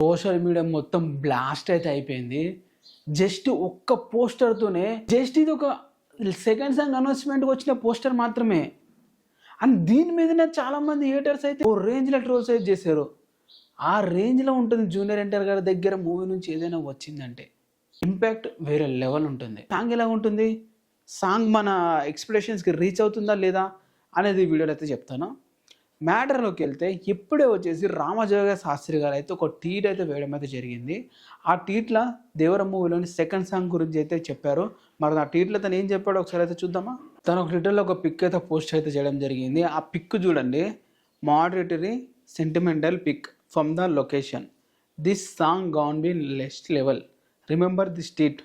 Social media మొత్తం blast అయితే అయిపోయింది. జస్ట్ ఒక్క పోస్టర్‌తోనే ఇది ఒక సెకండ్ సాంగ్ అనౌన్స్‌మెంట్‌కి వచ్చిన పోస్టర్ మాత్రమే. అండ్ దీని మీదనే చాలామంది హేటర్స్ అయితే ఓ రేంజ్‌లో ట్రోల్స్ అయితే చేశారు. ఆ రేంజ్‌లో ఉంటుంది జూనియర్ ఎన్టీఆర్ గారి దగ్గర మూవీ నుంచి ఏదైనా వచ్చిందంటే. ఇంపాక్ట్ వేరే లెవెల్ ఉంటుంది. సాంగ్ ఎలా ఉంటుంది? సాంగ్ మన ఎక్స్‌పెక్టేషన్స్‌కి రీచ్ అవుతుందా లేదా అనేది ఈ వీడియోలో అయితే చెప్తాను. మ్యాటర్‌లోకి వెళ్తే ఇప్పుడే వచ్చేసి రామజోగయ్య శాస్త్రి గారు అయితే ఒక ట్వీట్ అయితే వేయడం అయితే జరిగింది. ఆ ట్వీట్‌లో దేవర మూవీలోని సెకండ్ సాంగ్ గురించి అయితే చెప్పారు. మరి ఆ ట్వీట్‌లో తను ఏం చెప్పాడో ఒకసారి అయితే చూద్దామా? తను ఒక ట్విట్టర్‌లో ఒక పిక్ అయితే పోస్ట్ అయితే చేయడం జరిగింది. ఆ పిక్ చూడండి. Moderately sentimental pic from the location. This song gonna be next level. Remember this tweet.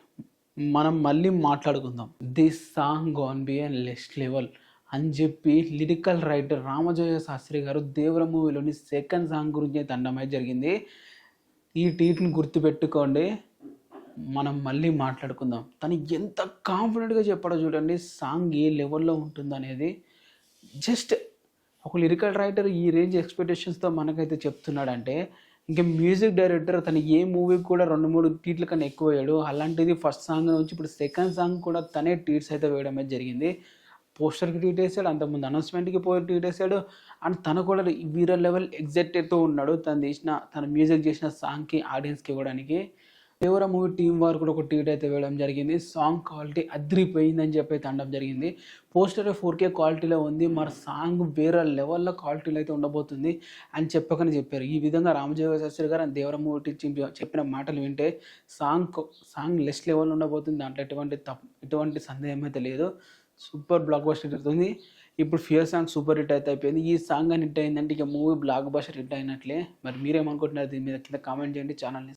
మనం మళ్ళీ మాట్లాడుకుందాం. This song gonna be next level అని చెప్పి లిరికల్ రైటర్ రామజోగయ్య శాస్త్రి గారు దేవర మూవీలోని సెకండ్ సాంగ్ గురించి అయితే అనడం జరిగింది. ఈ ట్వీట్ని గుర్తుపెట్టుకోండి. మనం మళ్ళీ మాట్లాడుకుందాం. తను ఎంత కాన్ఫిడెంట్గా చెప్పాడో చూడండి. సాంగ్ ఏ లెవెల్లో ఉంటుందనేది. జస్ట్ ఒక లిరికల్ రైటర్ ఈ రేంజ్ ఎక్స్పెక్టేషన్స్తో మనకైతే చెప్తున్నాడంటే ఇంకా మ్యూజిక్ డైరెక్టర్ తను ఏ మూవీకి కూడా 2-3 ట్వీట్ల కన్నా ఎక్కువ వేయడు. అలాంటిది ఫస్ట్ సాంగ్ నుంచి ఇప్పుడు సెకండ్ సాంగ్ కూడా తనే ట్వీట్స్ అయితే వేయడం అయితే జరిగింది. పోస్టర్కి ట్వీట్ వేసాడు, అంతకుముందు అనౌన్స్మెంట్కి ట్వీట్ వేసాడు. అండ్ తను కూడా వీర లెవెల్ ఎగ్జైటెడ్తో ఉన్నాడు. తన మ్యూజిక్ చేసిన సాంగ్కి ఆడియన్స్కి ఇవ్వడానికి. దేవర మూవీ టీమ్ వారు కూడా ఒక ట్వీట్ అయితే వేయడం జరిగింది. సాంగ్ క్వాలిటీ అదిరిపోయిందని చెప్పి అయితే అనడం జరిగింది. పోస్టర్ 4K క్వాలిటీలో ఉంది. మరి సాంగ్ వేరే లెవెల్లో క్వాలిటీలో అయితే ఉండబోతుంది అని చెప్పారు. ఈ విధంగా రామజోగయ్య శాస్త్రి గారు అండ్ దేవర మూవీ టీమ్ చెప్పిన మాటలు వింటే సాంగ్ లెస్ లెవెల్లో ఉండబోతుంది. దాంట్లో ఎటువంటి సందేహం అయితే లేదు. సూపర్ బ్లాక్ బస్టర్ అవుతుంది. ఇప్పుడు ఫియర్ సాంగ్ సూపర్ హిట్ అయితే అయిపోయింది. ఈ సాంగ్ అని హిట్ అయిందంటే ఇక మూవీ బ్లాక్ బస్టర్ హిట్ అయినట్లే. మరి మీరేమనుకుంటున్నారు దీని మీద కింద కామెంట్ చేయండి. ఛానల్ని